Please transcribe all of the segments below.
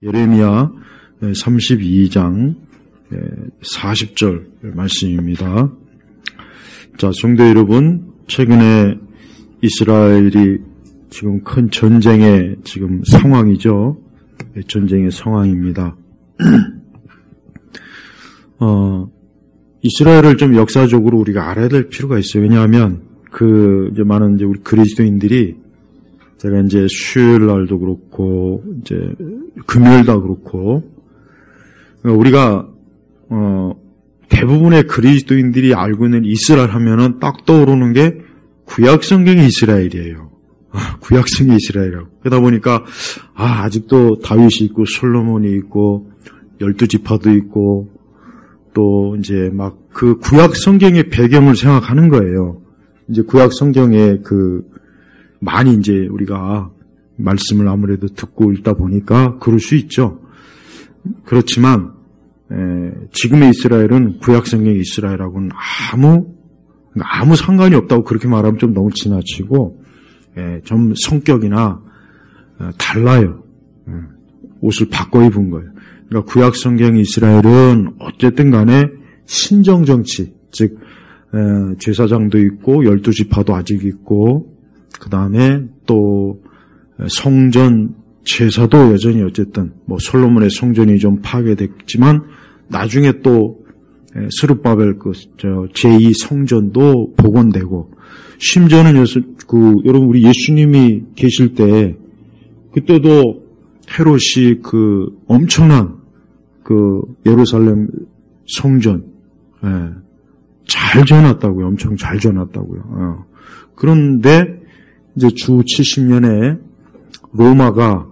예레미야 32장 40절 말씀입니다. 자, 성도 여러분, 최근에 이스라엘이 지금 큰 전쟁의 지금 상황이죠. 전쟁의 상황입니다. 이스라엘을 좀 역사적으로 우리가 알아야 될 필요가 있어요. 왜냐하면 이제 많은 우리 그리스도인들이 제가 이제 수요일 날도 그렇고 이제 금요일도 그렇고 우리가 대부분의 그리스도인들이 알고 있는 이스라엘 하면은 딱 떠오르는 게 구약 성경의 이스라엘이에요. 구약 성경의 이스라엘이라고. 그러다 보니까 아직도 다윗이 있고 솔로몬이 있고 12지파도 있고 또 이제 막 그 구약 성경의 배경을 생각하는 거예요. 이제 구약 성경에 많이 이제 우리가 말씀을 아무래도 듣고 읽다 보니까 그럴 수 있죠. 그렇지만 지금의 이스라엘은 구약 성경의 이스라엘하고는 아무 상관이 없다고 그렇게 말하면 좀 너무 지나치고 좀 성격이나 달라요. 옷을 바꿔 입은 거예요. 그러니까 구약 성경의 이스라엘은 어쨌든 간에 신정 정치, 즉 제사장도 있고 12지파도 아직 있고 그 다음에 또 성전 제사도 여전히 어쨌든 솔로몬의 성전이 좀 파괴됐지만 나중에 또 스룹바벨 제2 성전도 복원되고 심지어는 여러분 우리 예수님이 계실 때 그때도 헤롯이 엄청난 예루살렘 성전 잘 지어놨다고요. 엄청 잘 지어놨다고요. 그런데 이제 주 70년에 로마가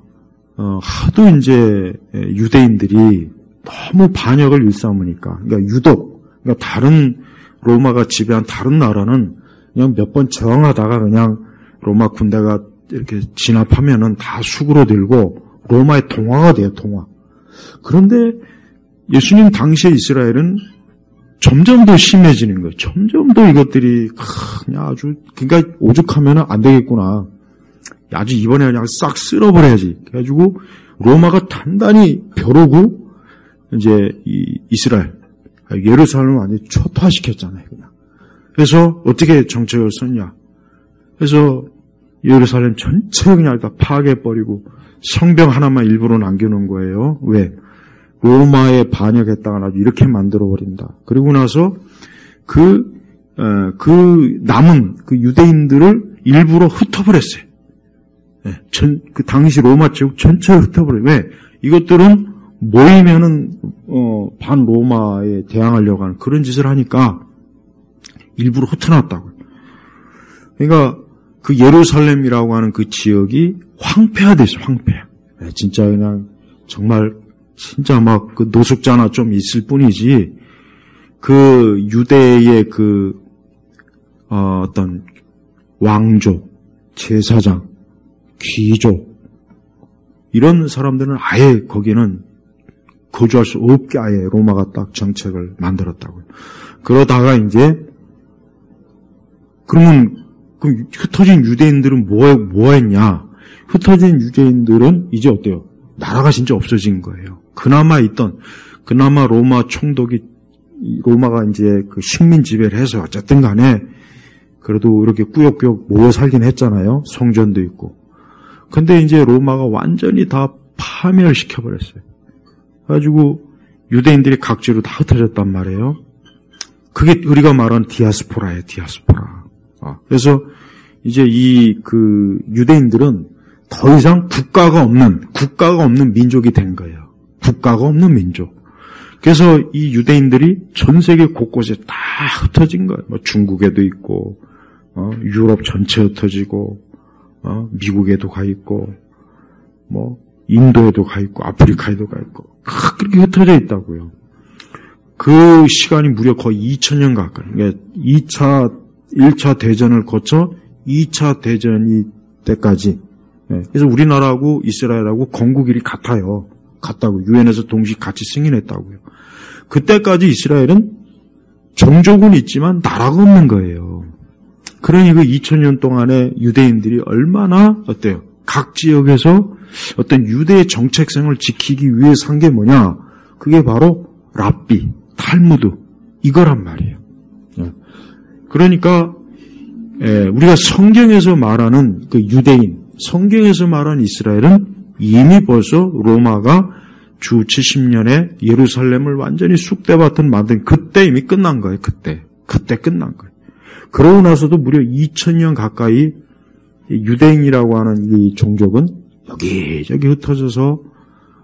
하도 이제 유대인들이 너무 반역을 일삼으니까, 그러니까 다른 로마가 지배한 다른 나라는 그냥 몇 번 저항하다가 그냥 로마 군대가 이렇게 진압하면은 다 수그러들고 로마의 동화가 돼요, 동화. 그런데 예수님 당시의 이스라엘은 점점 더 심해지는 거예요. 점점 더 이것들이 그냥 그러니까 오죽하면은 안 되겠구나. 아주 이번에 그냥 싹 쓸어버려야지. 그래가지고 로마가 단단히 벼르고 이제 이스라엘 예루살렘을 완전히 초토화시켰잖아요. 그냥. 그래서 어떻게 정책을 썼냐? 그래서 예루살렘 전체 그냥 다 파괴해버리고 성벽 하나만 일부러 남겨놓은 거예요. 왜? 로마에 반역했다가 아주 이렇게 만들어버린다. 그리고 나서 남은 유대인들을 일부러 흩어버렸어요. 당시 로마 제국 전체를 흩어버려요. 왜? 이것들은 모이면은, 반 로마에 대항하려고 하는 그런 짓을 하니까 일부러 흩어놨다고요. 그러니까 예루살렘이라고 하는 그 지역이 황폐화됐어요, 황폐화. 진짜 그냥 정말 진짜 노숙자나 좀 있을 뿐이지, 유대의 어떤 왕족, 제사장, 귀족, 이런 사람들은 아예 거기는 거주할 수 없게 아예 로마가 딱 정책을 만들었다고요. 그러다가 이제, 그러면, 흩어진 유대인들은 뭐 했냐? 흩어진 유대인들은 이제 어때요? 나라가 진짜 없어진 거예요. 그나마 로마 총독이, 로마가 이제 식민 지배를 해서 어쨌든 간에 그래도 이렇게 꾸역꾸역 모여 살긴 했잖아요. 성전도 있고. 근데 이제 로마가 완전히 다 파멸시켜버렸어요. 그래가지고 유대인들이 각지로 다 흩어졌단 말이에요. 그게 우리가 말하는 디아스포라예요, 디아스포라. 그래서 이제 유대인들은 더 이상 국가가 없는 민족이 된 거예요. 국가가 없는 민족. 그래서 이 유대인들이 전 세계 곳곳에 다 흩어진 거예요. 중국에도 있고, 유럽 전체 흩어지고, 미국에도 가 있고, 인도에도 가 있고, 아프리카에도 가 있고, 그렇게 흩어져 있다고요. 그 시간이 무려 거의 2000년 가까이. 그러니까 1차 대전을 거쳐 2차 대전이 때까지. 그래서 우리나라하고 이스라엘하고 건국일이 같다고. 유엔에서 동시 같이 승인했다고요. 그때까지 이스라엘은 종족은 있지만 나라가 없는 거예요. 그러니 2000년 동안에 유대인들이 얼마나 어때요? 각 지역에서 어떤 유대의 정책성을 지키기 위해서 한 게 뭐냐? 그게 바로 랍비, 탈무드 이거란 말이에요. 그러니까 우리가 성경에서 말하는 그 유대인, 성경에서 말하는 이스라엘은 이미 벌써 로마가 주 70년에 예루살렘을 완전히 쑥대밭을 만든 그때 이미 끝난 거예요. 그때 끝난 거예요. 그러고 나서도 무려 2000년 가까이 유대인이라고 하는 이 종족은 여기저기 흩어져서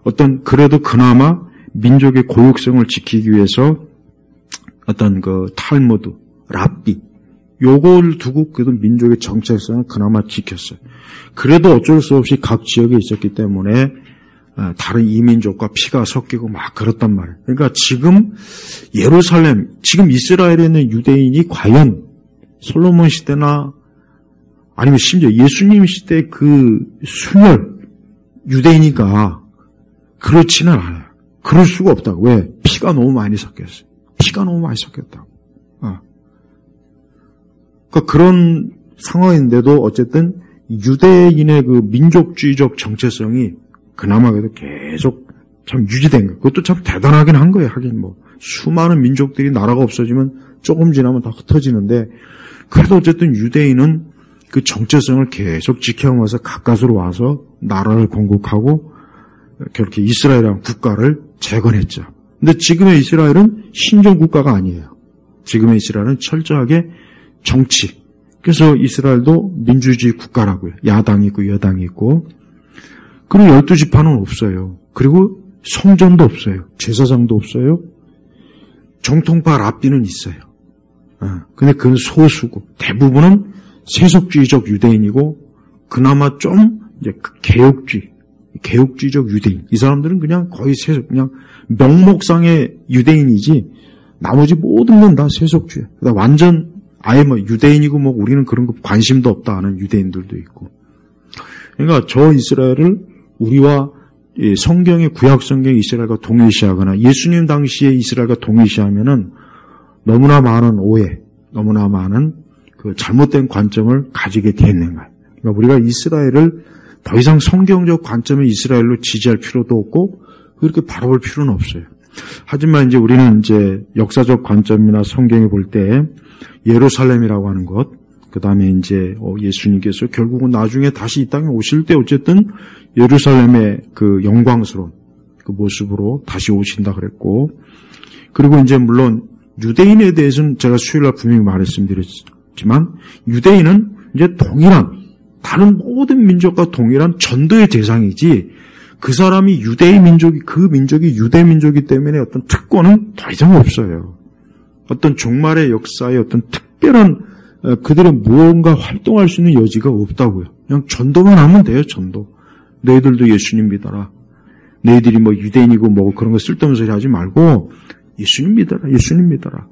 어떤 그래도 그나마 민족의 고육성을 지키기 위해서 어떤 그 탈무드, 랍비 요걸 두고 그래도 민족의 정체성을 그나마 지켰어요. 그래도 어쩔 수 없이 각 지역에 있었기 때문에 다른 이민족과 피가 섞이고 막 그렇단 말이에요. 그러니까 지금 예루살렘, 지금 이스라엘에 있는 유대인이 과연 솔로몬 시대나 아니면 심지어 예수님 시대 그 순혈 유대인이가 그렇지는 않아요. 그럴 수가 없다고. 왜? 피가 너무 많이 섞였어요. 피가 너무 많이 섞였다고. 그러니까 그런 상황인데도 어쨌든 유대인의 그 민족주의적 정체성이 그나마 그래도 계속 참 유지된 거예요. 그것도 참 대단하긴 한 거예요. 하긴 뭐 수많은 민족들이 나라가 없어지면 조금 지나면 다 흩어지는데 그래도 어쨌든 유대인은 그 정체성을 계속 지켜오면서 가까스로 와서 나라를 건국하고 그렇게 이스라엘이라는 국가를 재건했죠. 근데 지금의 이스라엘은 신정 국가가 아니에요. 지금의 이스라엘은 철저하게 정치. 그래서 이스라엘도 민주주의 국가라고요. 야당이 있고 여당이 있고. 그리고 12지파는 없어요. 그리고 성전도 없어요. 제사장도 없어요. 정통파 랍비는 있어요. 근데 그건 소수고 대부분은 세속주의적 유대인이고 그나마 좀 이제 개혁주의적 유대인. 이 사람들은 그냥 거의 그냥 명목상의 유대인이지 나머지 모든 건 다 세속주의. 완전 아예 뭐 유대인이고 뭐 우리는 그런 거 관심도 없다 하는 유대인들도 있고. 그러니까 저 이스라엘을 우리와 성경의 구약 성경 이스라엘과 동일시하거나 예수님 당시에 이스라엘과 동일시하면은 너무나 많은 오해, 너무나 많은 그 잘못된 관점을 가지게 되는 거예요. 그러니까 우리가 이스라엘을 더 이상 성경적 관점의 이스라엘로 지지할 필요도 없고 그렇게 바라볼 필요는 없어요. 하지만 이제 우리는 이제 역사적 관점이나 성경에 볼 때 예루살렘이라고 하는 것, 그 다음에 이제 예수님께서 결국은 나중에 다시 이 땅에 오실 때 어쨌든 예루살렘의 그 영광스러운 그 모습으로 다시 오신다 그랬고, 그리고 이제 물론 유대인에 대해서는 제가 수요일날 분명히 말씀드렸지만 유대인은 이제 동일한 다른 모든 민족과 동일한 전도의 대상이지 그 사람이 유대인 민족이 그 민족이 유대 민족이기 때문에 어떤 특권은 더 이상 없어요. 어떤 종말의 역사에 어떤 특별한 그들의 무언가 활동할 수 있는 여지가 없다고요. 그냥 전도만 하면 돼요. 전도. 너희들도 예수님 믿어라. 너희들이 뭐 유대인이고 뭐 그런 거 쓸데없는 소리 하지 말고 예수님 믿어라. 예수님 믿어라.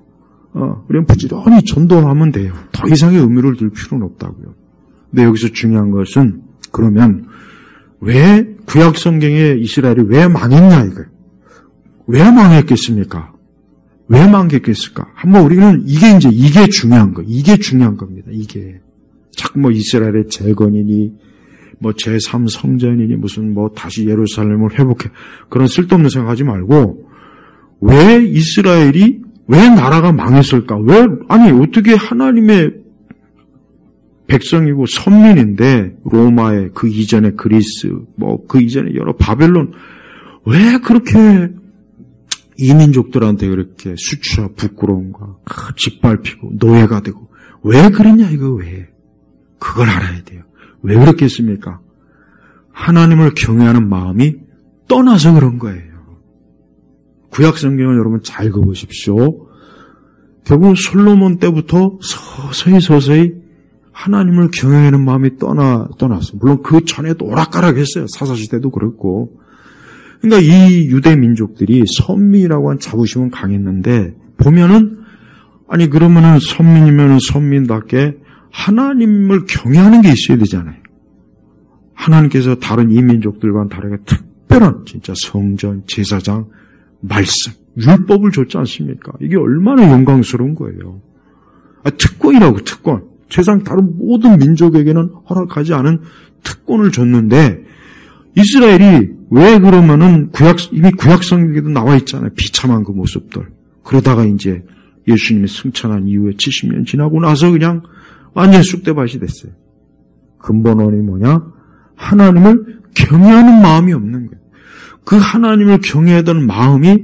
그냥 부지런히 전도하면 돼요. 더 이상의 의미를 둘 필요는 없다고요. 근데 여기서 중요한 것은 그러면 왜 구약 성경에 이스라엘이 왜 망했냐 이거예요. 왜 망했겠습니까? 왜 망했겠을까? 한번 우리는 이게 중요한 거, 이게 중요한 겁니다. 이게 자꾸 뭐 이스라엘의 재건이니 뭐 제3 성전이니 무슨 뭐 다시 예루살렘을 회복해 그런 쓸데없는 생각하지 말고 왜 이스라엘이 왜 나라가 망했을까? 아니 어떻게 하나님의 백성이고 선민인데 로마의 그 이전에 그리스 뭐 그 이전에 여러 바벨론 왜 그렇게 이민족들한테 그렇게 수치와 부끄러움과 짓밟히고 노예가 되고 왜 그랬냐 이거 왜 그걸 알아야 돼요. 왜 그렇겠습니까? 하나님을 경외하는 마음이 떠나서 그런 거예요. 구약 성경을 여러분 잘 읽어보십시오. 결국 솔로몬 때부터 서서히 하나님을 경외하는 마음이 떠났어요. 물론 그 전에도 오락가락했어요. 사사시대도 그랬고. 그러니까 이 유대 민족들이 선민이라고 한 자부심은 강했는데 보면은 아니 그러면은 선민이면은 선민답게 하나님을 경외하는 게 있어야 되잖아요. 하나님께서 다른 이민족들과는 다르게 특별한 진짜 성전, 제사장, 말씀, 율법을 줬지 않습니까? 이게 얼마나 영광스러운 거예요. 특권이라고 특권. 세상 다른 모든 민족에게는 허락하지 않은 특권을 줬는데 이스라엘이 왜 그러면은 이미 구약성경에도 나와 있잖아요. 비참한 그 모습들. 그러다가 이제 예수님이 승천한 이후에 70년 지나고 나서 그냥 완전 쑥대밭이 됐어요. 근본 원인이 뭐냐? 하나님을 경외하는 마음이 없는 거예요. 그 하나님을 경외하던 마음이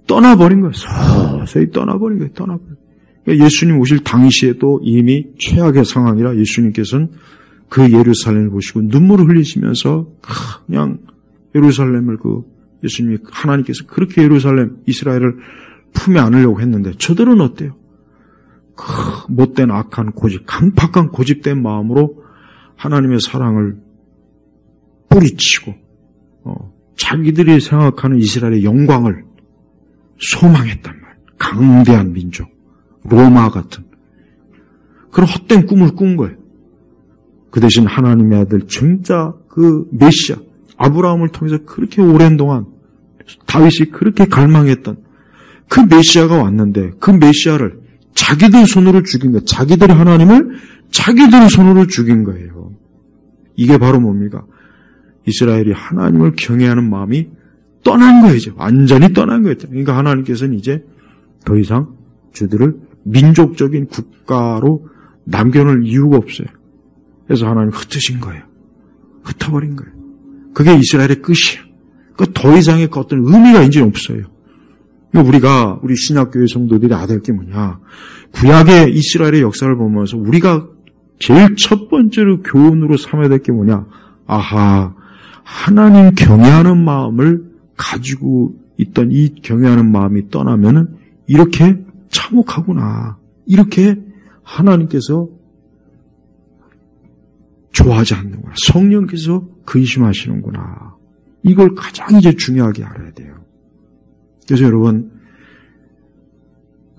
떠나버린 거예요. 서서히 떠나버린 거예요. 그러니까 예수님 오실 당시에도 이미 최악의 상황이라 예수님께서는 그 예루살렘을 보시고 눈물을 흘리시면서 그냥 예루살렘을 예수님이 하나님께서 그렇게 예루살렘 이스라엘을 품에 안으려고 했는데 저들은 어때요? 못된 악한 고집, 강팍한 고집된 마음으로 하나님의 사랑을 뿌리치고 자기들이 생각하는 이스라엘의 영광을 소망했단 말이에요. 강대한 민족, 로마 같은 그런 헛된 꿈을 꾼 거예요. 그 대신 하나님의 아들 진짜 그 메시아 아브라함을 통해서 그렇게 오랜 동안 다윗이 그렇게 갈망했던 그 메시아가 왔는데 그 메시아를 자기들 손으로 죽인 거예요. 자기들의 하나님을 자기들 손으로 죽인 거예요. 이게 바로 뭡니까? 이스라엘이 하나님을 경외하는 마음이 떠난 거예요. 이제 완전히 떠난 거예요. 그러니까 하나님께서는 이제 더 이상 저들을 민족적인 국가로 남겨놓을 이유가 없어요. 그래서 하나님 흩으신 거예요. 흩어버린 거예요. 그게 이스라엘의 끝이에요. 그러니까 더 이상의 어떤 의미가 이제 없어요. 우리 신약교회 성도들이 알아야 될 게 뭐냐. 구약의 이스라엘의 역사를 보면서 우리가 제일 첫 번째로 교훈으로 삼아야 될 게 뭐냐. 아하, 하나님 경외하는 마음을 가지고 있던 이 경외하는 마음이 떠나면은 이렇게 참혹하구나. 이렇게 하나님께서 좋아하지 않는구나. 성령께서 근심하시는구나. 이걸 가장 이제 중요하게 알아야 돼요. 그래서 여러분,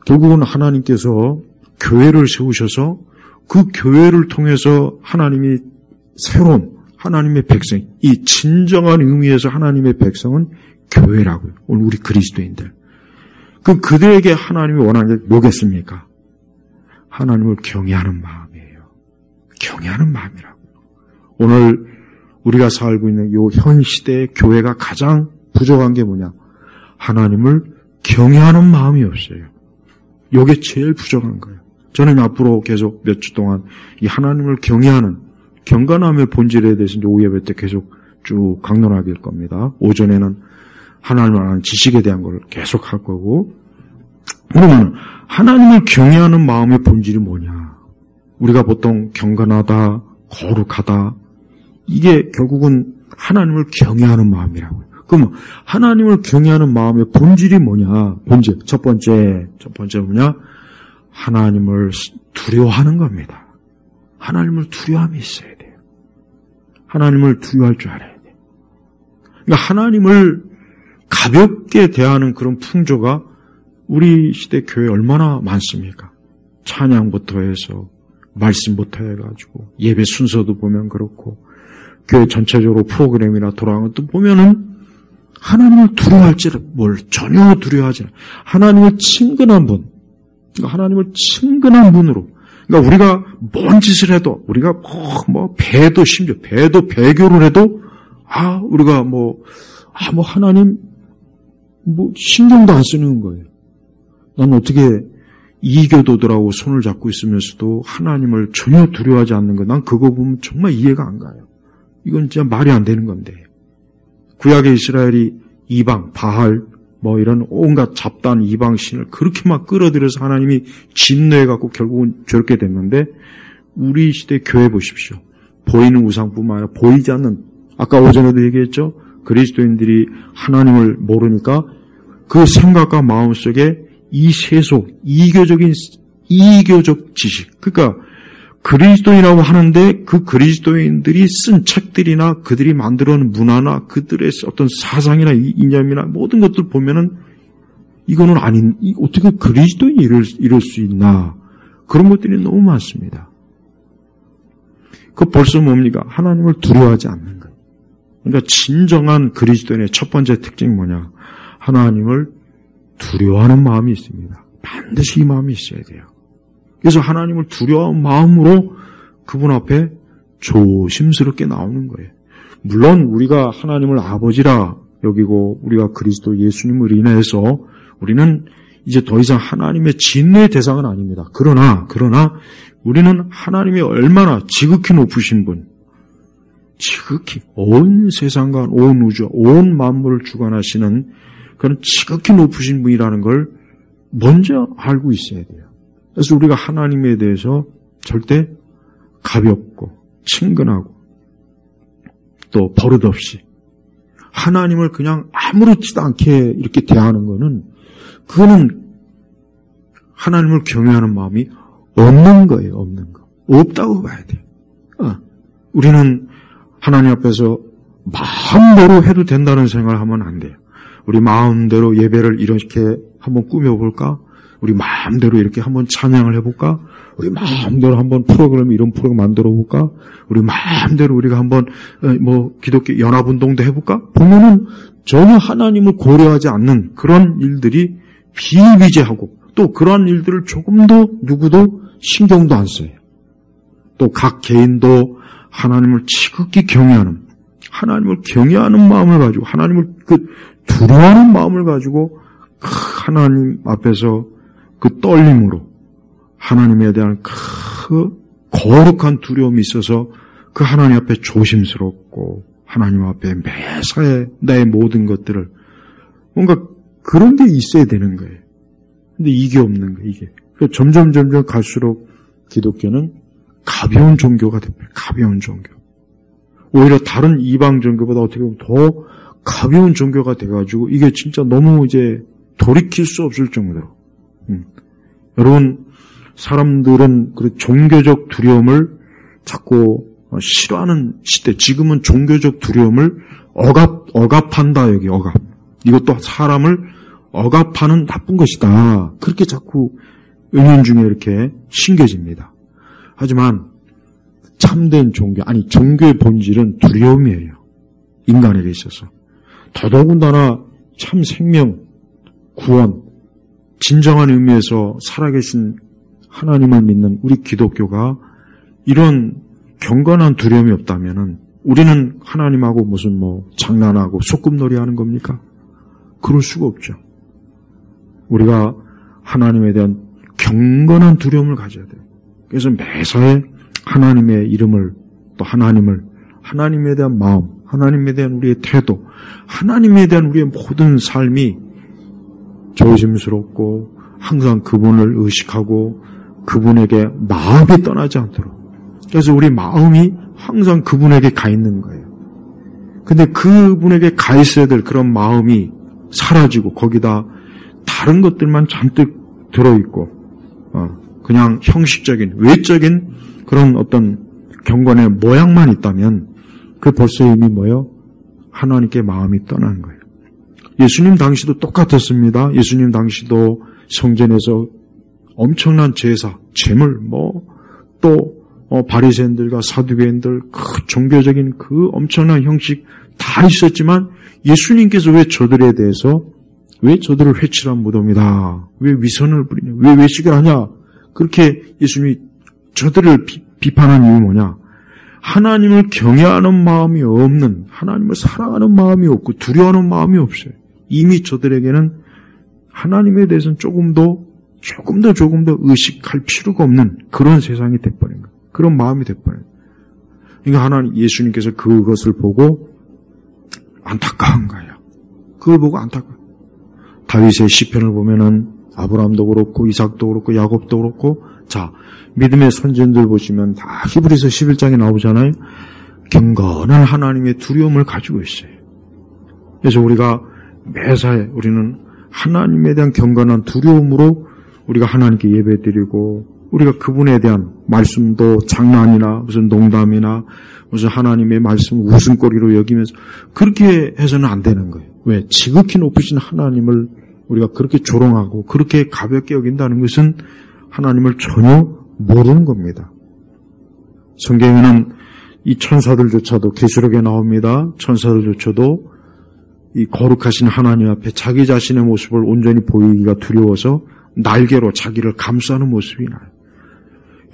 결국은 하나님께서 교회를 세우셔서 그 교회를 통해서 하나님이 새로운 하나님의 백성, 이 진정한 의미에서 하나님의 백성은 교회라고요. 오늘 우리 그리스도인들. 그럼 그들에게 하나님이 원하는 게 뭐겠습니까? 하나님을 경외하는 마음이에요. 경외하는 마음이라고요. 오늘 우리가 살고 있는 이 현 시대의 교회가 가장 부족한 게 뭐냐? 하나님을 경외하는 마음이 없어요. 이게 제일 부족한 거예요. 저는 앞으로 계속 몇 주 동안 이 하나님을 경외하는 경건함의 본질에 대해서 이제 오후 예배 때 계속 쭉 강론하게 될 겁니다. 오전에는 하나님을 아는 지식에 대한 걸 계속 할 거고. 그러면 하나님을 경외하는 마음의 본질이 뭐냐? 우리가 보통 경건하다, 거룩하다, 이게 결국은 하나님을 경외하는 마음이라고요. 그러면 하나님을 경외하는 마음의 본질이 뭐냐? 본질. 첫 번째 뭐냐? 하나님을 두려워하는 겁니다. 하나님을 두려움이 있어야 돼요. 하나님을 두려워할 줄 알아야 돼요. 그러니까 하나님을 가볍게 대하는 그런 풍조가 우리 시대 교회에 얼마나 많습니까? 찬양부터 해서 말씀부터 해가지고 예배 순서도 보면 그렇고 교회 전체적으로 프로그램이나 돌아가는 것도 보면은 하나님을 두려워할지를 전혀 두려워하지 않아요. 하나님을 친근한 분, 그러니까 하나님을 친근한 분으로. 그러니까 우리가 뭔 짓을 해도 우리가 배도 심지어 배교를 해도 우리가 하나님 신경도 안 쓰는 거예요. 난 어떻게 이교도들하고 손을 잡고 있으면서도 하나님을 전혀 두려워하지 않는 거, 난 그거 보면 정말 이해가 안 가요. 이건 진짜 말이 안 되는 건데. 구약의 이스라엘이 이방, 바알, 이런 온갖 잡다한 이방신을 그렇게 막 끌어들여서 하나님이 진노해갖고 결국은 저렇게 됐는데, 우리 시대 교회 보십시오. 보이는 우상뿐만 아니라 보이지 않는, 아까 오전에도 얘기했죠? 그리스도인들이 하나님을 모르니까 그 생각과 마음 속에 이 세속, 이교적 지식, 그러니까 그리스도인이라고 하는데 그 그리스도인들이 쓴 책들이나 그들이 만들어놓은 문화나 그들의 어떤 사상이나 이념이나 모든 것들 보면은 이거는 어떻게 그리스도인이 이럴 수 있나. 그런 것들이 너무 많습니다. 그 벌써 뭡니까? 하나님을 두려워하지 않는 거예요. 그러니까 진정한 그리스도인의 첫 번째 특징이 뭐냐? 하나님을 두려워하는 마음이 있습니다. 반드시 이 마음이 있어야 돼요. 그래서 하나님을 두려워한 마음으로 그분 앞에 조심스럽게 나오는 거예요. 물론 우리가 하나님을 아버지라 여기고 우리가 그리스도 예수님을 인해서 우리는 이제 더 이상 하나님의 진노의 대상은 아닙니다. 그러나 우리는 하나님이 얼마나 지극히 높으신 분, 지극히 온 세상과 온 우주, 온 만물을 주관하시는 그런 지극히 높으신 분이라는 걸 먼저 알고 있어야 돼요. 그래서 우리가 하나님에 대해서 절대 가볍고 친근하고 또 버릇없이 하나님을 그냥 아무렇지도 않게 이렇게 대하는 거는 그거는 하나님을 경외하는 마음이 없는 거예요. 없는 거. 없다고 봐야 돼요. 우리는 하나님 앞에서 마음대로 해도 된다는 생각을 하면 안 돼요. 우리 마음대로 예배를 이렇게 한번 꾸며볼까? 우리 마음대로 이렇게 한번 찬양을 해볼까? 우리 마음대로 한번 이런 프로그램 만들어볼까? 우리 마음대로 우리가 한번 기독교 연합운동도 해볼까? 보면은 전혀 하나님을 고려하지 않는 그런 일들이 비일비재하고 또 그러한 일들을 조금도 누구도 신경도 안 써요. 또 각 개인도 하나님을 지극히 경외하는 마음을 가지고 하나님을 두려워하는 마음을 가지고 하나님 앞에서 그 떨림으로 하나님에 대한 그 거룩한 두려움이 있어서 그 하나님 앞에 조심스럽고 하나님 앞에 매사에 나의 모든 것들을 뭔가 그런 게 있어야 되는 거예요. 근데 이게 없는 거예요. 이게 점점 갈수록 기독교는 가벼운 종교가 됩니다. 가벼운 종교. 오히려 다른 이방 종교보다 어떻게 보면 더 가벼운 종교가 돼가지고 이게 진짜 너무 이제 돌이킬 수 없을 정도로. 여러분, 사람들은 그 종교적 두려움을 자꾸 싫어하는 시대. 지금은 종교적 두려움을 억압한다, 여기 억압. 이것도 사람을 억압하는 나쁜 것이다. 그렇게 자꾸 은연중에 이렇게 심겨집니다. 하지만 참된 종교, 종교의 본질은 두려움이에요. 인간에게 있어서. 더더군다나 참 생명, 구원, 진정한 의미에서 살아계신 하나님을 믿는 우리 기독교가 이런 경건한 두려움이 없다면은 우리는 하나님하고 무슨 장난하고 소꿉놀이 하는 겁니까? 그럴 수가 없죠. 우리가 하나님에 대한 경건한 두려움을 가져야 돼요. 그래서 매사에 하나님의 이름을 또 하나님에 대한 마음, 하나님에 대한 우리의 태도, 하나님에 대한 우리의 모든 삶이 조심스럽고 항상 그분을 의식하고 그분에게 마음이 떠나지 않도록. 그래서 우리 마음이 항상 그분에게 가 있는 거예요. 근데 그분에게 가 있어야 될 그런 마음이 사라지고 거기다 다른 것들만 잔뜩 들어있고 그냥 형식적인 외적인 그런 어떤 경건의 모양만 있다면 그 벌써 이미 하나님께 마음이 떠난 거예요. 예수님 당시도 똑같았습니다. 예수님 당시도 성전에서 엄청난 제사, 제물, 또 바리새인들과 사두개인들 그 종교적인 그 엄청난 형식 다 있었지만 예수님께서 왜 저들에 대해서 왜 저들을 회칠한 무덤이다, 왜 위선을 부리냐, 왜 외식을 하냐, 그렇게 예수님이 저들을 비판한 이유 뭐냐? 하나님을 경외하는 마음이 없는, 하나님을 사랑하는 마음이 없고 두려워하는 마음이 없어요. 이미 저들에게는 하나님에 대해서는 조금 더 의식할 필요가 없는 그런 세상이 돼버린 거예요. 그런 마음이 돼버린 거예요. 그러니까 예수님께서 그것을 보고 안타까운 거예요. 그걸 보고 안타까워요. 다윗의 시편을 보면은 아브라함도 그렇고 이삭도 그렇고 야곱도 그렇고, 자, 믿음의 선진들 보시면 다 히브리서 11장에 나오잖아요. 경건한 하나님의 두려움을 가지고 있어요. 그래서 우리가 매사에 우리는 하나님에 대한 경건한 두려움으로 우리가 하나님께 예배드리고, 우리가 그분에 대한 말씀도 장난이나 무슨 농담이나 무슨 하나님의 말씀 웃음거리로 여기면서 그렇게 해서는 안 되는 거예요. 왜? 지극히 높으신 하나님을 우리가 그렇게 조롱하고 그렇게 가볍게 여긴다는 것은 하나님을 전혀 모르는 겁니다. 성경에는 이 천사들조차도, 계시록에 나옵니다. 천사들조차도 이 거룩하신 하나님 앞에 자기 자신의 모습을 온전히 보이기가 두려워서 날개로 자기를 감싸는 모습이 나요.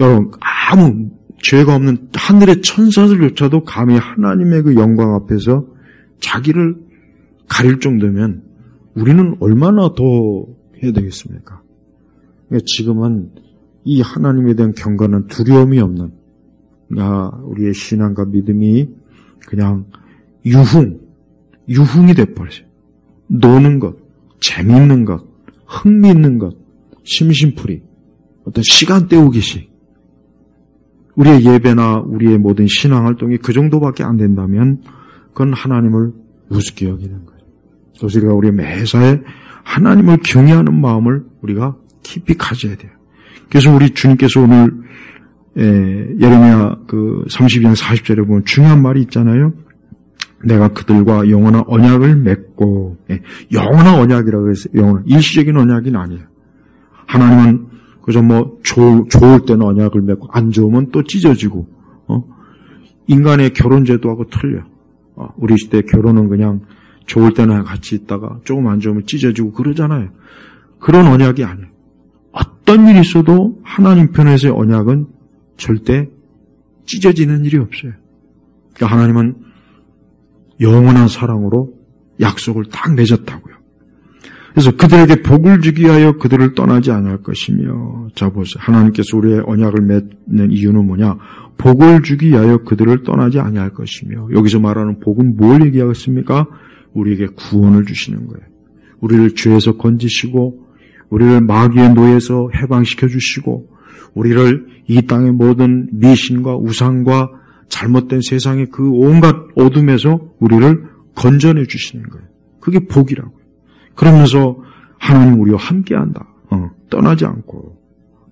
여러분, 아무 죄가 없는 하늘의 천사들조차도 감히 하나님의 그 영광 앞에서 자기를 가릴 정도면 우리는 얼마나 더 해야 되겠습니까? 그러니까 지금은 이 하나님에 대한 경건은 두려움이 없는 우리의 신앙과 믿음이 그냥 유흥이 돼버렸어요. 노는 것, 재미있는 것, 흥미있는 것, 심심풀이, 어떤 시간 때우기식. 우리의 예배나 우리의 모든 신앙활동이 그 정도밖에 안 된다면 그건 하나님을 우습게 여기는 거예요. 그래서 우리가 우리의 매사에 하나님을 경외하는 마음을 우리가 깊이 가져야 돼요. 그래서 우리 주님께서 오늘 예레미야 그 32장 40절에 보면 중요한 말이 있잖아요. 내가 그들과 영원한 언약을 맺고, 영원한 언약이라고 해서 영원한 일시적인 언약이 아니에요. 하나님은 그저 좋을 때는 언약을 맺고 안 좋으면 또 찢어지고, 인간의 결혼 제도하고 틀려. 우리 시대 결혼은 그냥 좋을 때는 같이 있다가 조금 안 좋으면 찢어지고 그러잖아요. 그런 언약이 아니에요. 어떤 일이 있어도 하나님 편에서의 언약은 절대 찢어지는 일이 없어요. 그러니까 하나님은 영원한 사랑으로 약속을 딱 맺었다고요. 그래서 그들에게 복을 주기 위하여 그들을 떠나지 않을 것이며, 자 보세요. 하나님께서 우리의 언약을 맺는 이유는 뭐냐? 복을 주기 위하여 그들을 떠나지 아니할 것이며, 여기서 말하는 복은 뭘 얘기하겠습니까? 우리에게 구원을 주시는 거예요. 우리를 죄에서 건지시고, 우리를 마귀의 노예에서 해방시켜 주시고, 우리를 이 땅의 모든 미신과 우상과 잘못된 세상의 그 온갖 어둠에서 우리를 건져내 주시는 거예요. 그게 복이라고요. 그러면서 하나님 우리와 함께한다. 떠나지 않고.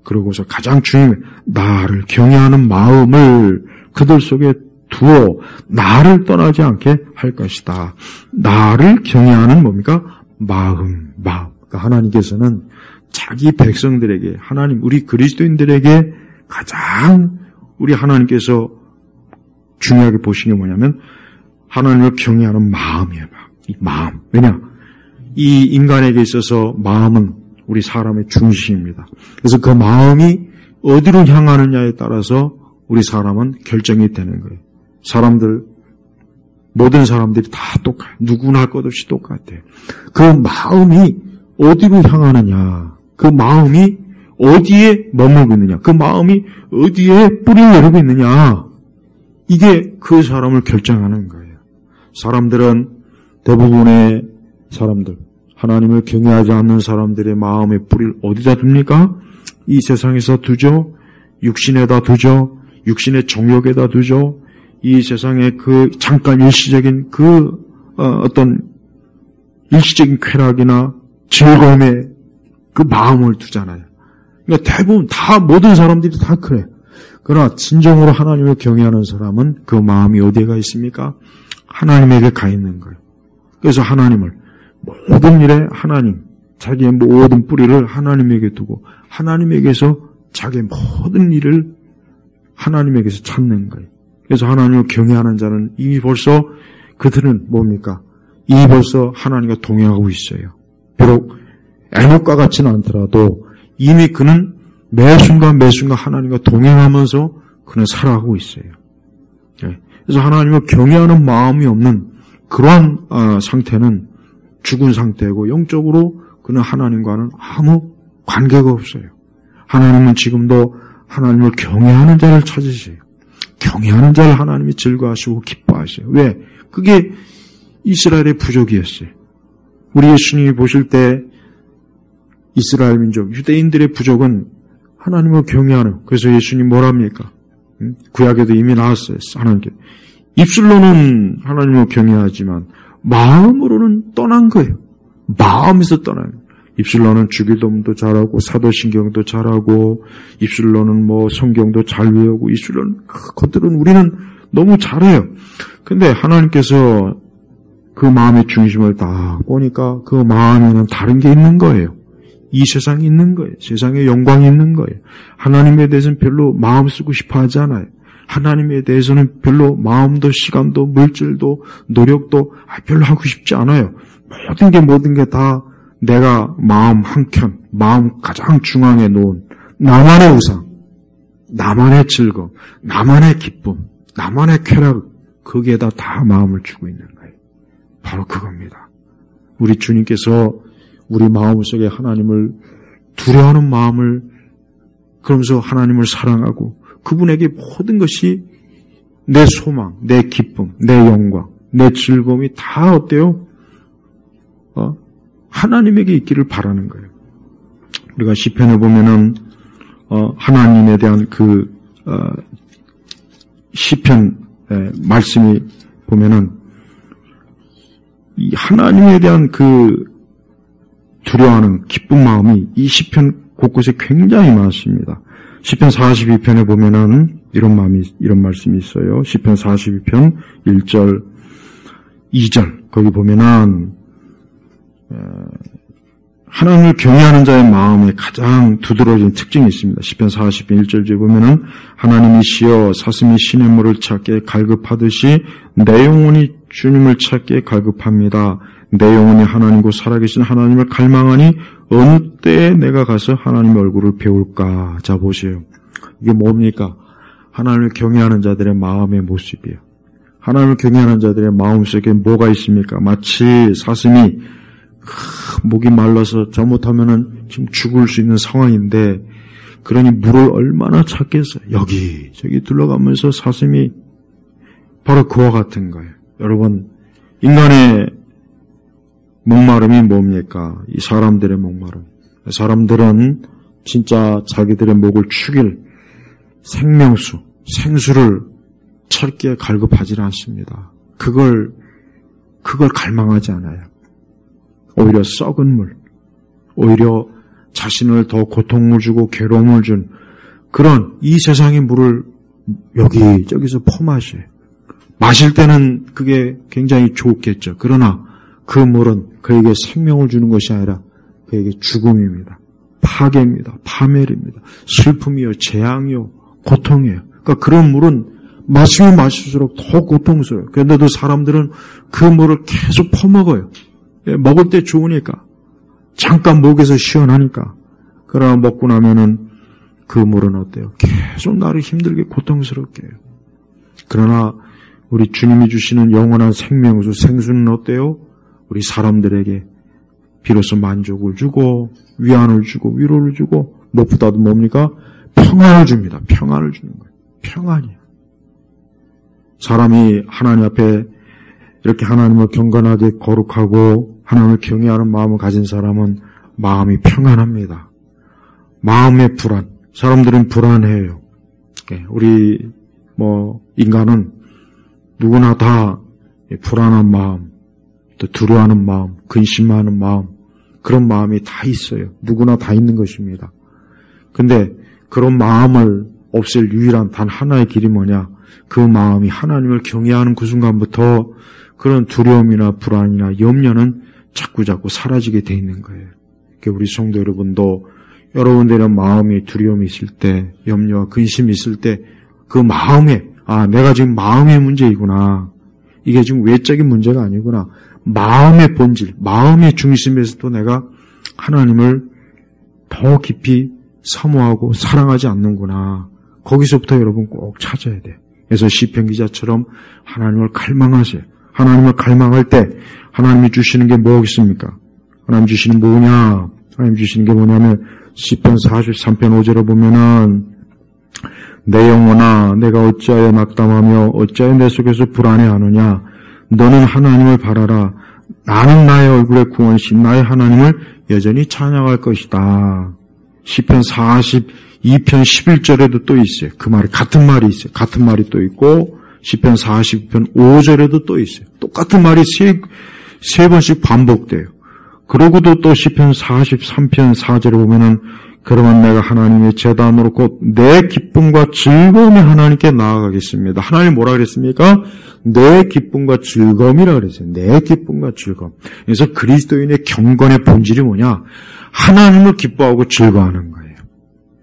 그러고서 가장 중요한 나를 경외하는 마음을 그들 속에 두어 나를 떠나지 않게 할 것이다. 나를 경외하는 뭡니까? 마음. 그러니까 하나님께서는 자기 백성들에게, 하나님 우리 그리스도인들에게 가장 우리 하나님께서 중요하게 보신 게 뭐냐면 하나님을 경외하는 마음이에요. 이 마음. 왜냐? 이 인간에게 있어서 마음은 우리 사람의 중심입니다. 그래서 그 마음이 어디로 향하느냐에 따라서 우리 사람은 결정이 되는 거예요. 모든 사람들이 다 똑같아요. 누구나 할 것 없이 똑같아요. 그 마음이 어디로 향하느냐, 그 마음이 어디에 머물고 있느냐, 그 마음이 어디에 뿌리를 내리고 있느냐, 이게 그 사람을 결정하는 거예요. 사람들은 대부분의 사람들, 하나님을 경외하지 않는 사람들의 마음의 뿌리를 어디다 둡니까? 이 세상에서 두죠. 육신에다 두죠. 육신의 정욕에다 두죠. 이 세상의 그 잠깐 일시적인 어떤 일시적인 쾌락이나 즐거움에 그 마음을 두잖아요. 그러니까 대부분 모든 사람들이 다 그래요. 그러나 진정으로 하나님을 경외하는 사람은 그 마음이 어디에 있습니까? 하나님에게 가 있는 거예요. 그래서 하나님을 모든 일에 자기의 모든 뿌리를 하나님에게 두고 하나님에게서 자기의 모든 일을 하나님에게서 찾는 거예요. 그래서 하나님을 경외하는 자는 이미 벌써 그들은 뭡니까? 이미 벌써 하나님과 동행하고 있어요. 비록 에녹과 같지는 않더라도 이미 그는 매 순간 하나님과 동행하면서 그는 살아가고 있어요. 그래서 하나님을 경외하는 마음이 없는 그러한 상태는 죽은 상태고 영적으로 그는 하나님과는 아무 관계가 없어요. 하나님은 지금도 하나님을 경외하는 자를 찾으세요. 경외하는 자를 하나님이 즐거워하시고 기뻐하세요. 왜? 그게 이스라엘의 부족이었어요. 우리 예수님이 보실 때 이스라엘 민족, 유대인들의 부족은 하나님을 경외하는, 그래서 예수님 뭐랍니까? 구약에도 이미 나왔어요. 하나님께. 입술로는 하나님을 경외하지만 마음으로는 떠난 거예요. 마음에서 떠나는 거예요. 입술로는 주기도문도 잘하고 사도신경도 잘하고 입술로는 성경도 잘 외우고 입술로는 그것들은 우리는 너무 잘해요. 근데 하나님께서 그 마음의 중심을 딱 보니까 그 마음에는 다른 게 있는 거예요. 이 세상이 있는 거예요. 세상에 영광이 있는 거예요. 하나님에 대해서는 별로 마음 쓰고 싶어 하지 않아요. 하나님에 대해서는 별로 마음도 시간도 물질도 노력도 별로 하고 싶지 않아요. 모든 게 다 내가 마음 한켠, 마음 가장 중앙에 놓은 나만의 우상. 나만의 즐거움, 나만의 기쁨, 나만의 쾌락, 거기에다 다 마음을 주고 있는 거예요. 바로 그겁니다. 우리 주님께서 우리 마음속에 하나님을 두려워하는 마음을, 그러면서 하나님을 사랑하고 그분에게 모든 것이 내 소망, 내 기쁨, 내 영광, 내 즐거움이 다 어때요? 하나님에게 있기를 바라는 거예요. 우리가 시편에 보면은 하나님에 대한 그 시편 말씀이 보면은 이 하나님에 대한 그 두려워하는 기쁜 마음이 이 시편 곳곳에 굉장히 많습니다. 시편 42편에 보면은 이런 말씀이 있어요. 시편 42편 1절, 2절 거기 보면은 하나님을 경외하는 자의 마음에 가장 두드러진 특징이 있습니다. 시편 40편 1절에 보면은 하나님이시여 사슴이 시냇물을 찾기에 갈급하듯이 내 영혼이 주님을 찾기에 갈급합니다. 내 영혼이 하나님과 살아계신 하나님을 갈망하니 어느 때에 내가 가서 하나님의 얼굴을 배울까. 자 보세요. 이게 뭡니까? 하나님을 경외하는 자들의 마음의 모습이에요. 하나님을 경외하는 자들의 마음속에 뭐가 있습니까? 마치 사슴이 목이 말라서 잘못하면은 지금 죽을 수 있는 상황인데, 그러니 물을 얼마나 찾겠어요. 여기저기 둘러가면서 사슴이 바로 그와 같은 거예요. 여러분, 인간의 목마름이 뭡니까? 이 사람들의 목마름. 사람들은 진짜 자기들의 목을 축일 생명수, 생수를 찾기에 갈급하지 않습니다. 그걸 갈망하지 않아요. 오히려 썩은 물, 오히려 자신을 더 고통을 주고 괴로움을 준 그런 이 세상의 물을 여기저기서 퍼마셔요. 마실 때는 그게 굉장히 좋겠죠. 그러나 그 물은 그에게 생명을 주는 것이 아니라 그에게 죽음입니다. 파괴입니다. 파멸입니다. 슬픔이요, 재앙이요, 고통이에요. 그러니까 그런 물은 마시면 마실수록 더 고통스러워요. 그런데도 사람들은 그 물을 계속 퍼먹어요. 먹을 때 좋으니까, 잠깐 목에서 시원하니까. 그러나 먹고 나면은 그 물은 어때요? 계속 나를 힘들게 고통스럽게 해요. 그러나 우리 주님이 주시는 영원한 생명수, 생수는 어때요? 우리 사람들에게 비로소 만족을 주고 위안을 주고 위로를 주고 무엇보다도 뭡니까? 평안을 줍니다. 평안을 주는 거예요. 평안이에요. 사람이 하나님 앞에 이렇게 하나님을 경건하게 거룩하고 하나님을 경외하는 마음을 가진 사람은 마음이 평안합니다. 마음의 불안. 사람들은 불안해요. 우리 인간은 누구나 다 불안한 마음, 또 두려워하는 마음, 근심하는 마음, 그런 마음이 다 있어요. 누구나 다 있는 것입니다. 근데 그런 마음을 없앨 유일한 단 하나의 길이 뭐냐? 그 마음이 하나님을 경외하는 그 순간부터 그런 두려움이나 불안이나 염려는 자꾸자꾸 사라지게 돼 있는 거예요. 우리 성도 여러분도 여러분들의 마음이 두려움이 있을 때, 염려와 근심이 있을 때 그 마음에 내가 지금 마음의 문제이구나. 이게 지금 외적인 문제가 아니구나. 마음의 본질, 마음의 중심에서도 내가 하나님을 더 깊이 사모하고 사랑하지 않는구나. 거기서부터 여러분 꼭 찾아야 돼. 그래서 시편 기자처럼 하나님을 갈망하세요. 하나님을 갈망할 때 하나님이 주시는 게 뭐겠습니까? 하나님 주시는 뭐냐? 하나님 주시는 게 뭐냐면 시편 43편 5절에 보면은 내 영혼아 내가 어찌하여 낙담하며 어찌하여 내 속에서 불안해하느냐? 너는 하나님을 바라라. 나는 나의 얼굴의 구원이신 나의 하나님을 여전히 찬양할 것이다. 시편 42편 11절에도 또 있어요. 그 말이 같은 말이 있어요. 같은 말이 또 있고 시편 42편 5절에도 또 있어요. 똑같은 말이 세 번씩 반복돼요. 그러고도 또 시편 43편 4절에 보면은 그러면 내가 하나님의 제단으로 곧 내 기쁨과 즐거움이 하나님께 나아가겠습니다. 하나님 뭐라 그랬습니까? 내 기쁨과 즐거움이라 그랬어요. 내 기쁨과 즐거움. 그래서 그리스도인의 경건의 본질이 뭐냐? 하나님을 기뻐하고 즐거워하는 거예요.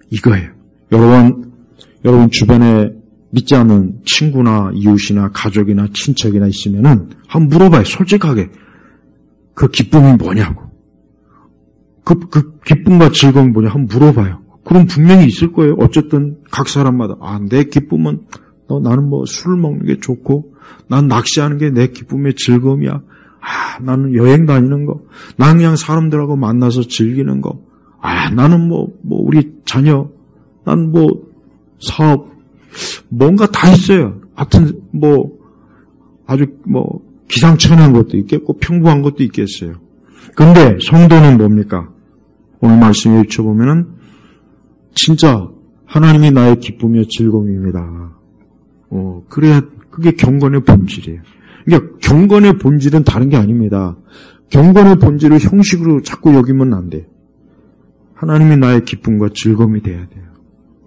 이거예요. 여러분 주변에 믿지 않는 친구나 이웃이나 가족이나 친척이나 있으면은 한번 물어봐요. 솔직하게. 그 기쁨이 뭐냐고. 그 기쁨과 즐거움이 뭐냐 한번 물어봐요. 그럼 분명히 있을 거예요. 어쨌든 각 사람마다 내 기쁨은 나는 술을 먹는 게 좋고 난 낚시하는 게 내 기쁨의 즐거움이야. 나는 여행 다니는 거. 난 그냥 사람들하고 만나서 즐기는 거. 나는 우리 자녀. 난 사업. 뭔가 다 있어요. 하여튼 아주 기상천외한 것도 있겠고 평범한 것도 있겠어요. 근데 성도는 뭡니까? 오늘 말씀에 읽혀보면은 진짜 하나님이 나의 기쁨이요 즐거움입니다. 그래야 그게 경건의 본질이에요. 그러니까 경건의 본질은 다른 게 아닙니다. 경건의 본질을 형식으로 자꾸 여기면 안 돼요. 하나님이 나의 기쁨과 즐거움이 돼야 돼요.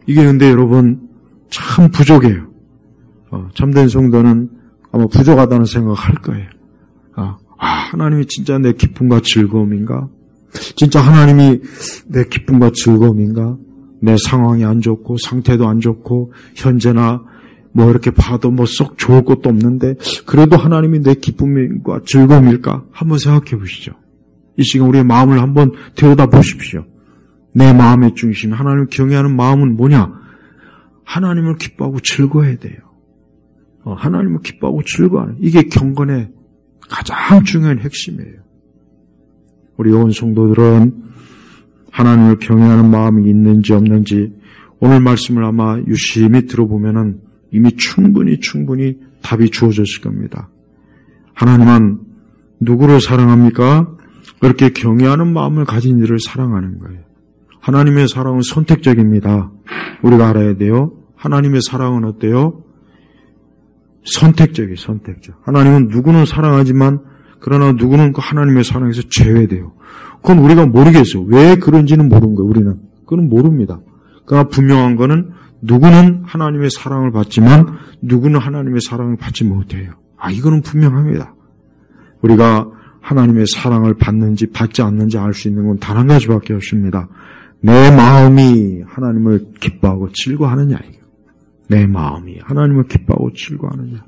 이게 근데 여러분 참 부족해요. 참된 성도는 아마 부족하다는 생각을 할 거예요. 하나님이 진짜 내 기쁨과 즐거움인가? 진짜 하나님이 내 기쁨과 즐거움인가? 내 상황이 안 좋고 상태도 안 좋고 현재나 이렇게 봐도 썩 좋을 것도 없는데 그래도 하나님이 내 기쁨과 즐거움일까? 한번 생각해 보시죠. 이 시간 우리의 마음을 한번 들여다 보십시오. 내 마음의 중심, 하나님을 경외하는 마음은 뭐냐? 하나님을 기뻐하고 즐거워야 돼요. 하나님을 기뻐하고 즐거워하는 이게 경건의 가장 중요한 핵심이에요. 우리 온 성도들은 하나님을 경외하는 마음이 있는지 없는지 오늘 말씀을 아마 유심히 들어보면은 이미 충분히 답이 주어졌을 겁니다. 하나님은 누구를 사랑합니까? 그렇게 경외하는 마음을 가진 이를 사랑하는 거예요. 하나님의 사랑은 선택적입니다. 우리가 알아야 돼요. 하나님의 사랑은 어때요? 선택적. 하나님은 누구는 사랑하지만 그러나 누구는 그 하나님의 사랑에서 제외돼요. 그건 우리가 모르겠어요. 왜 그런지는 모르는 거예요. 우리는. 그건 모릅니다. 그러나 분명한 거는 누구는 하나님의 사랑을 받지만 누구는 하나님의 사랑을 받지 못해요. 이거는 분명합니다. 우리가 하나님의 사랑을 받는지 받지 않는지 알 수 있는 건 단 한 가지밖에 없습니다. 내 마음이 하나님을 기뻐하고 즐거워하느냐. 내 마음이 하나님을 기뻐하고 즐거워하느냐.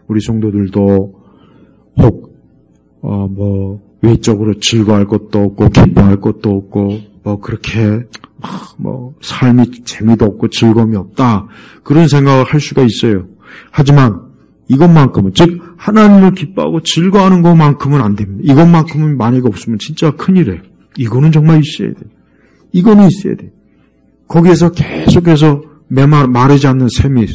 우리 성도들도 혹 외적으로 즐거워할 것도 없고 기뻐할 것도 없고 그렇게 삶이 재미도 없고 즐거움이 없다. 그런 생각을 할 수가 있어요. 하지만 이것만큼은 즉 하나님을 기뻐하고 즐거워하는 것만큼은 안 됩니다. 이것만큼은 만약에 없으면 진짜 큰일이에요. 이거는 정말 있어야 돼요. 이거는 있어야 돼요. 거기에서 계속해서 마르지 않는 샘이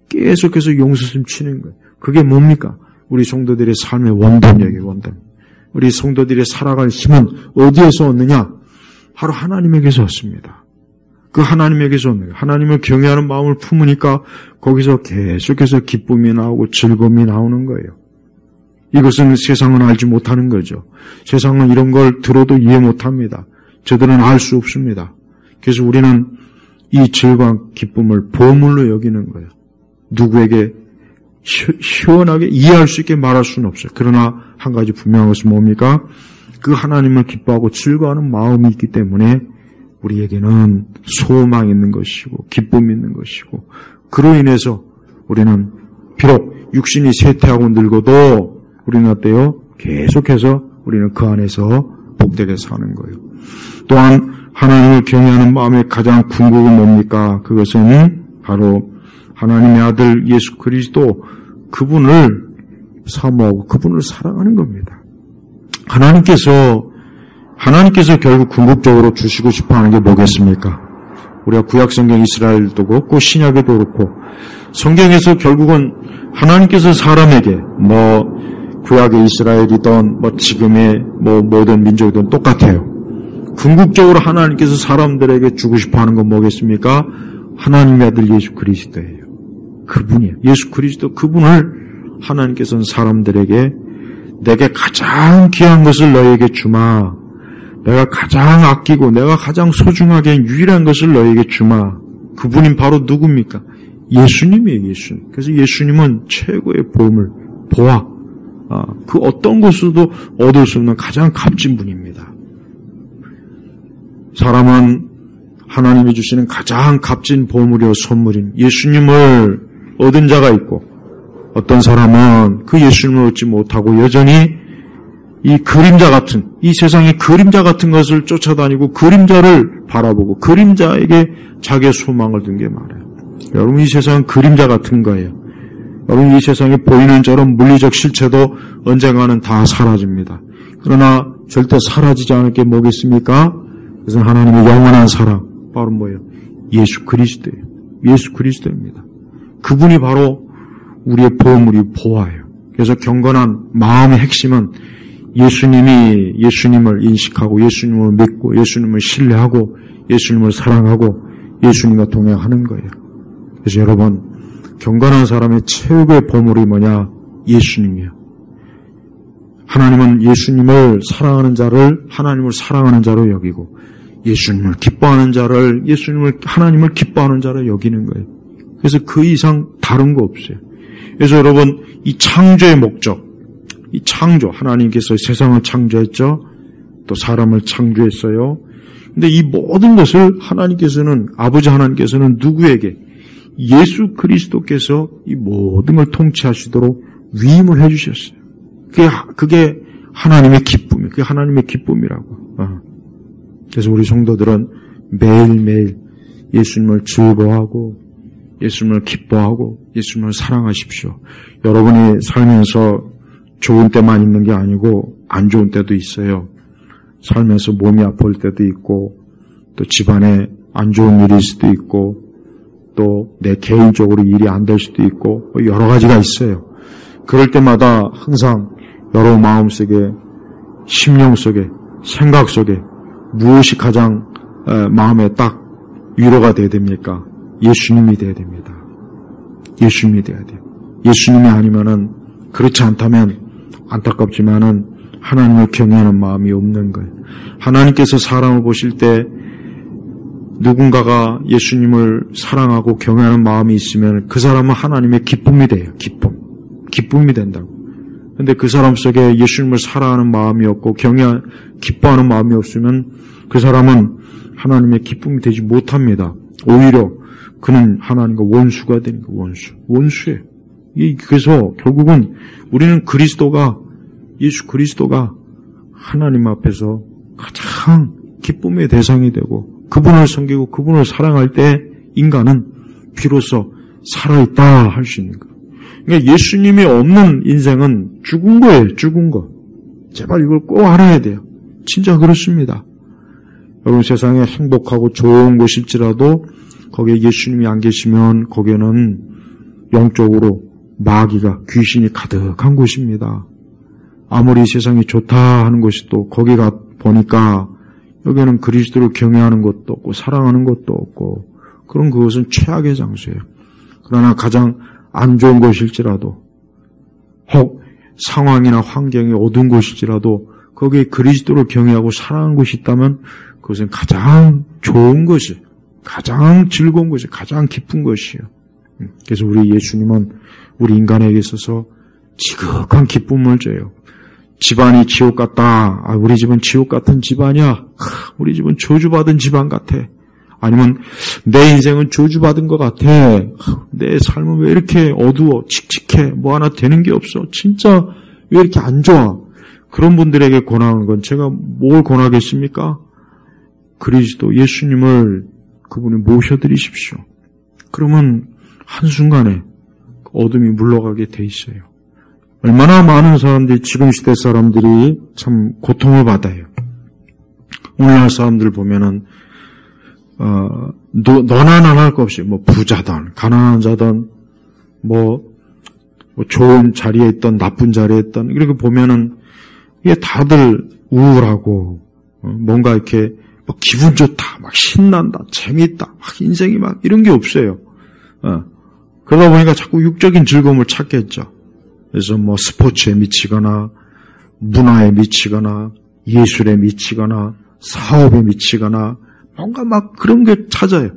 계속해서 용수심 치는 거예요. 그게 뭡니까? 우리 성도들의 삶의 원동력이에요. 원동력. 우리 성도들이 살아갈 힘은 어디에서 얻느냐? 바로 하나님에게서 얻습니다. 그 하나님에게서 얻는 거예요. 하나님을 경외하는 마음을 품으니까 거기서 계속해서 기쁨이 나오고 즐거움이 나오는 거예요. 이것은 세상은 알지 못하는 거죠. 세상은 이런 걸 들어도 이해 못합니다. 저들은 알 수 없습니다. 그래서 우리는 이 즐거운 기쁨을 보물로 여기는 거예요. 누구에게 시원하게 이해할 수 있게 말할 수는 없어요. 그러나 한 가지 분명한 것은 뭡니까? 그 하나님을 기뻐하고 즐거워하는 마음이 있기 때문에 우리에게는 소망이 있는 것이고 기쁨이 있는 것이고 그로 인해서 우리는 비록 육신이 쇠퇴하고 늙어도 우리는 어때요? 계속해서 우리는 그 안에서 복되게 사는 거예요. 또한 하나님을 경외하는 마음의 가장 궁극은 뭡니까? 그것은 바로 하나님의 아들 예수 그리스도 그분을 사모하고 그분을 사랑하는 겁니다. 하나님께서 결국 궁극적으로 주시고 싶어 하는 게 뭐겠습니까? 우리가 구약성경 이스라엘도 그렇고 신약에도 그렇고 성경에서 결국은 하나님께서 사람에게 구약의 이스라엘이든 지금의 모든 민족이든 똑같아요. 궁극적으로 하나님께서 사람들에게 주고 싶어 하는 건 뭐겠습니까? 하나님의 아들 예수 그리스도예요. 그분이에요. 예수 그리스도 그분을 하나님께서는 사람들에게 내게 가장 귀한 것을 너에게 주마. 내가 가장 아끼고 내가 가장 소중하게 유일한 것을 너에게 주마. 그분이 바로 누굽니까? 예수님이에요. 예수님. 그래서 예수님은 최고의 보화. 그 어떤 것으로도 얻을 수 없는 가장 값진 분입니다. 사람은 하나님이 주시는 가장 값진 보물이요 선물인 예수님을 얻은 자가 있고 어떤 사람은 그 예수님을 얻지 못하고 여전히 이 그림자 같은, 이 세상의 그림자 같은 것을 쫓아다니고 그림자를 바라보고 그림자에게 자기의 소망을 둔 게 말이에요. 여러분, 이 세상은 그림자 같은 거예요. 여러분, 이 세상에 보이는 저런 물리적 실체도 언젠가는 다 사라집니다. 그러나 절대 사라지지 않을 게 뭐겠습니까? 그것은 하나님의 영원한 사랑, 바로 뭐예요? 예수 그리스도예요. 예수 그리스도입니다. 그분이 바로 우리의 보물이 보화예요. 그래서 경건한 마음의 핵심은 예수님을 인식하고 예수님을 믿고 예수님을 신뢰하고 예수님을 사랑하고 예수님과 동행하는 거예요. 그래서 여러분, 경건한 사람의 최고의 보물이 뭐냐? 예수님이에요. 하나님은 예수님을 사랑하는 자를 하나님을 사랑하는 자로 여기고 예수님을 기뻐하는 자를 하나님을 기뻐하는 자로 여기는 거예요. 그래서 그 이상 다른 거 없어요. 그래서 여러분, 이 창조의 목적, 이 창조, 하나님께서 세상을 창조했죠. 또 사람을 창조했어요. 근데 이 모든 것을 아버지 하나님께서는 누구에게? 예수 그리스도께서 이 모든 걸 통치하시도록 위임을 해주셨어요. 그게 하나님의 기쁨이에요. 그게 하나님의 기쁨이라고. 그래서 우리 성도들은 매일매일 예수님을 즐거워하고 예수님을 기뻐하고 예수님을 사랑하십시오. 여러분이 살면서 좋은 때만 있는 게 아니고 안 좋은 때도 있어요. 살면서 몸이 아플 때도 있고 또 집안에 안 좋은 일일 수도 있고 또 내 개인적으로 일이 안 될 수도 있고 여러 가지가 있어요. 그럴 때마다 항상 여러분 마음속에, 심령 속에, 생각 속에 무엇이 가장 마음에 딱 위로가 돼야 됩니까? 예수님이 돼야 됩니다. 예수님이 돼야 돼요. 예수님이 아니면은, 그렇지 않다면 안타깝지만은 하나님을 경외하는 마음이 없는 거예요. 하나님께서 사람을 보실 때 누군가가 예수님을 사랑하고 경외하는 마음이 있으면 그 사람은 하나님의 기쁨이 돼요. 기쁨이 된다고. 근데 그 사람 속에 예수님을 사랑하는 마음이 없고 기뻐하는 마음이 없으면 그 사람은 하나님의 기쁨이 되지 못합니다. 오히려 그는 하나님과 원수가 되는 거예요. 원수예요. 그래서 결국은 우리는 예수 그리스도가 하나님 앞에서 가장 기쁨의 대상이 되고 그분을 섬기고 그분을 사랑할 때 인간은 비로소 살아있다 할 수 있는 거예요. 그러니까 예수님이 없는 인생은 죽은 거예요. 죽은 거. 제발 이걸 꼭 알아야 돼요. 진짜 그렇습니다. 여러분, 세상에 행복하고 좋은 곳일지라도 거기에 예수님이 안 계시면 거기에는 영적으로 마귀가, 귀신이 가득한 곳입니다. 아무리 세상이 좋다 하는 것이 또 거기가 보니까 여기는 그리스도를 경외하는 것도 없고 사랑하는 것도 없고 그런 그것은 최악의 장소예요. 그러나 가장 안 좋은 곳일지라도 혹 상황이나 환경이 어두운 곳일지라도 거기에 그리스도를 경외하고 사랑하는 곳이 있다면 그것은 가장 좋은 것이, 가장 즐거운 것이, 가장 기쁜 것이에요. 그래서 우리 예수님은 우리 인간에게 있어서 지극한 기쁨을 줘요. 집안이 지옥 같다. 우리 집은 지옥 같은 집안이야. 우리 집은 저주받은 집안 같아. 아니면 내 인생은 저주받은 것 같아. 내 삶은 왜 이렇게 어두워, 칙칙해, 뭐 하나 되는 게 없어. 진짜 왜 이렇게 안 좋아. 그런 분들에게 권하는 건 제가 뭘 권하겠습니까? 그리스도 예수님을 그분이 모셔드리십시오. 그러면 한순간에 어둠이 물러가게 돼 있어요. 얼마나 많은 사람들이, 지금 시대 사람들이 참 고통을 받아요. 오늘날 사람들 보면은 너나 나나 할 것 없이 뭐 부자든 가난한 자든 뭐 좋은 자리에 있던 나쁜 자리에 있던 이렇게 보면은 이게 다들 우울하고 뭔가 이렇게 막 기분 좋다, 막 신난다, 재밌다, 막 인생이 막 이런 게 없어요. 그러다 보니까 자꾸 육적인 즐거움을 찾겠죠. 그래서 뭐 스포츠에 미치거나 문화에 미치거나 예술에 미치거나 사업에 미치거나 뭔가 막 그런 게 찾아요.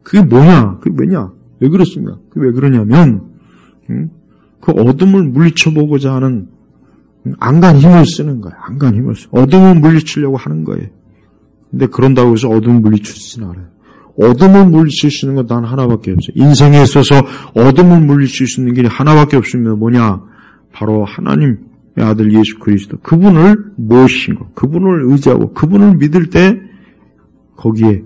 그게 뭐냐? 그게 왜냐? 왜 그렇습니까? 그게 왜 그러냐면 그 어둠을 물리쳐보고자 하는 안간 힘을 쓰는 거예요. 안간 힘을 쓰고 어둠을 물리치려고 하는 거예요. 근데 그런다고 해서 어둠을 물리치지는 않아요. 어둠을 물리칠 수 있는 건 단 하나밖에 없어요. 인생에 있어서 어둠을 물리칠 수 있는 길이 하나밖에 없으면 뭐냐? 바로 하나님, 아들 예수 그리스도, 그분을 모시고 그분을 의지하고 그분을 믿을 때 거기에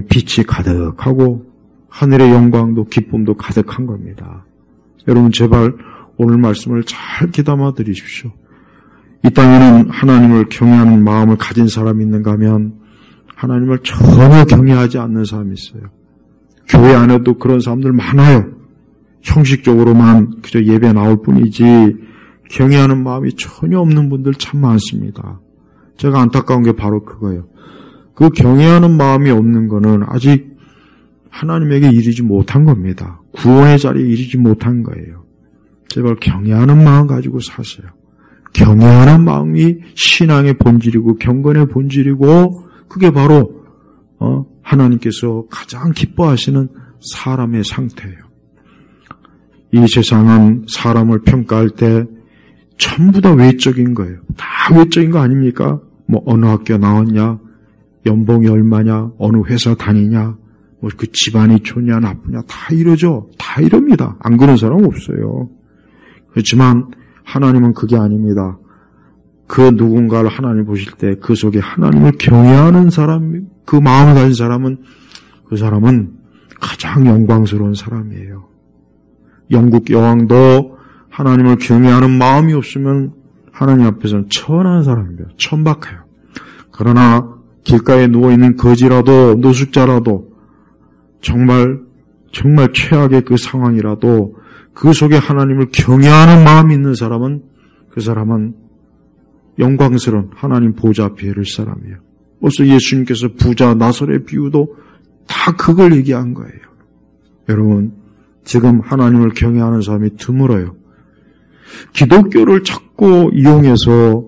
빛이 가득하고 하늘의 영광도 기쁨도 가득한 겁니다. 여러분 제발 오늘 말씀을 잘 귀담아 들으십시오. 이 땅에는 하나님을 경외하는 마음을 가진 사람이 있는가 하면 하나님을 전혀 경외하지 않는 사람이 있어요. 교회 안에도 그런 사람들 많아요. 형식적으로만 그저 예배 나올 뿐이지 경외하는 마음이 전혀 없는 분들 참 많습니다. 제가 안타까운 게 바로 그거예요. 그 경외하는 마음이 없는 거는 아직 하나님에게 이르지 못한 겁니다. 구원의 자리에 이르지 못한 거예요. 제발 경외하는 마음 가지고 사세요. 경외하는 마음이 신앙의 본질이고 경건의 본질이고 그게 바로 하나님께서 가장 기뻐하시는 사람의 상태예요. 이 세상은 사람을 평가할 때 전부 다 외적인 거예요. 다 외적인 거 아닙니까? 뭐 어느 학교 나왔냐, 연봉이 얼마냐, 어느 회사 다니냐, 뭐 그 집안이 좋냐 나쁘냐 다 이러죠. 다 이럽니다. 안 그런 사람 없어요. 그렇지만 하나님은 그게 아닙니다. 그 누군가를 하나님 보실 때 그 속에 하나님을 경외하는 사람, 그 마음을 가진 사람은 그 사람은 가장 영광스러운 사람이에요. 영국 여왕도 하나님을 경외하는 마음이 없으면 하나님 앞에서는 천한 사람입니다. 천박해요. 그러나 길가에 누워있는 거지라도 노숙자라도 정말 최악의 그 상황이라도 그 속에 하나님을 경외하는 마음이 있는 사람은 그 사람은 영광스러운 하나님 보좌 앞에 이를 사람이에요. 벌써 예수님께서 부자 나설의 비유도 다 그걸 얘기한 거예요. 여러분 지금 하나님을 경외하는 사람이 드물어요. 기독교를 자꾸 이용해서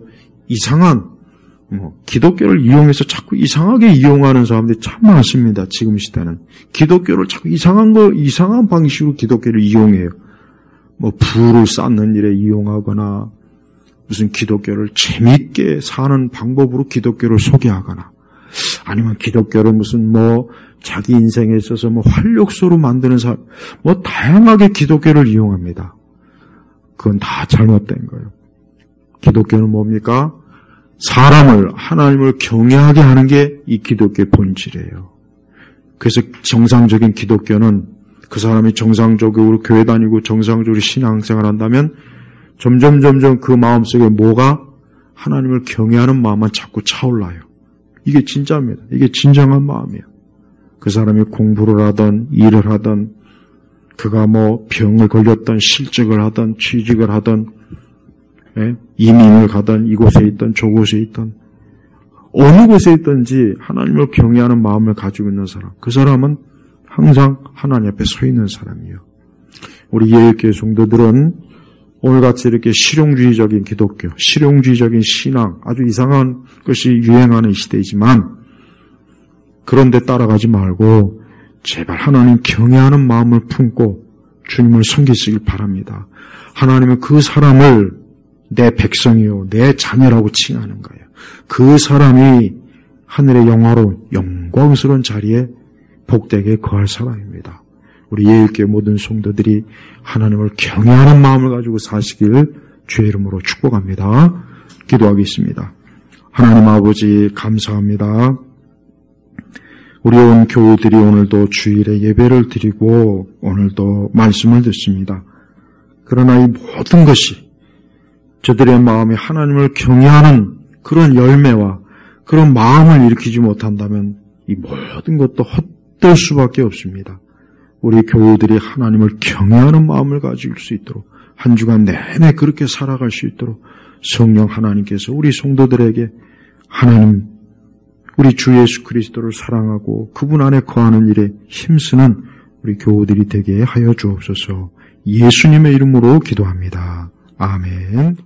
기독교를 이용해서 자꾸 이상하게 이용하는 사람들이 참 많습니다. 지금 시대는. 기독교를 자꾸 이상한 방식으로 기독교를 이용해요. 뭐 부를 쌓는 일에 이용하거나 무슨 기독교를 재미있게 사는 방법으로 기독교를 소개하거나 아니면 기독교를 무슨 자기 인생에 있어서 활력소로 만드는 사람, 다양하게 기독교를 이용합니다. 그건 다 잘못된 거예요. 기독교는 뭡니까? 하나님을 경외하게 하는 게 이 기독교의 본질이에요. 그래서 정상적인 기독교는 그 사람이 정상적으로 교회 다니고 정상적으로 신앙생활 한다면 점점 그 마음속에 하나님을 경외하는 마음만 자꾸 차올라요. 이게 진짜입니다. 이게 진정한 마음이에요. 그 사람이 공부를 하든 일을 하든 그가 병을 걸렸든 실직을 하든 취직을 하든 이민을 가든 이곳에 있든 저곳에 있든 어느 곳에 있든지 하나님을 경외하는 마음을 가지고 있는 사람, 그 사람은 항상 하나님 앞에 서 있는 사람이에요. 우리 예일교회 성도들은 오늘같이 이렇게 실용주의적인 기독교, 실용주의적인 신앙, 아주 이상한 것이 유행하는 시대이지만 그런데 따라가지 말고 제발 하나님 경외하는 마음을 품고 주님을 섬기시길 바랍니다. 하나님은 그 사람을 내 백성이요, 내 자녀라고 칭하는 거예요. 그 사람이 하늘의 영광스러운 자리에 복되게 거할 사람입니다. 우리 예일교회 모든 성도들이 하나님을 경외하는 마음을 가지고 사시길 주의 이름으로 축복합니다. 기도하겠습니다. 하나님 아버지 감사합니다. 우리 온 교우들이 오늘도 주일에 예배를 드리고 오늘도 말씀을 듣습니다. 그러나 이 모든 것이 저들의 마음에 하나님을 경외하는 그런 열매와 그런 마음을 일으키지 못한다면 이 모든 것도 헛될 수밖에 없습니다. 우리 교우들이 하나님을 경외하는 마음을 가질 수 있도록 한 주간 내내 그렇게 살아갈 수 있도록 성령 하나님께서 우리 성도들에게 하나님 우리 주 예수 그리스도를 사랑하고 그분 안에 거하는 일에 힘쓰는 우리 교우들이 되게 하여 주옵소서. 예수님의 이름으로 기도합니다. 아멘.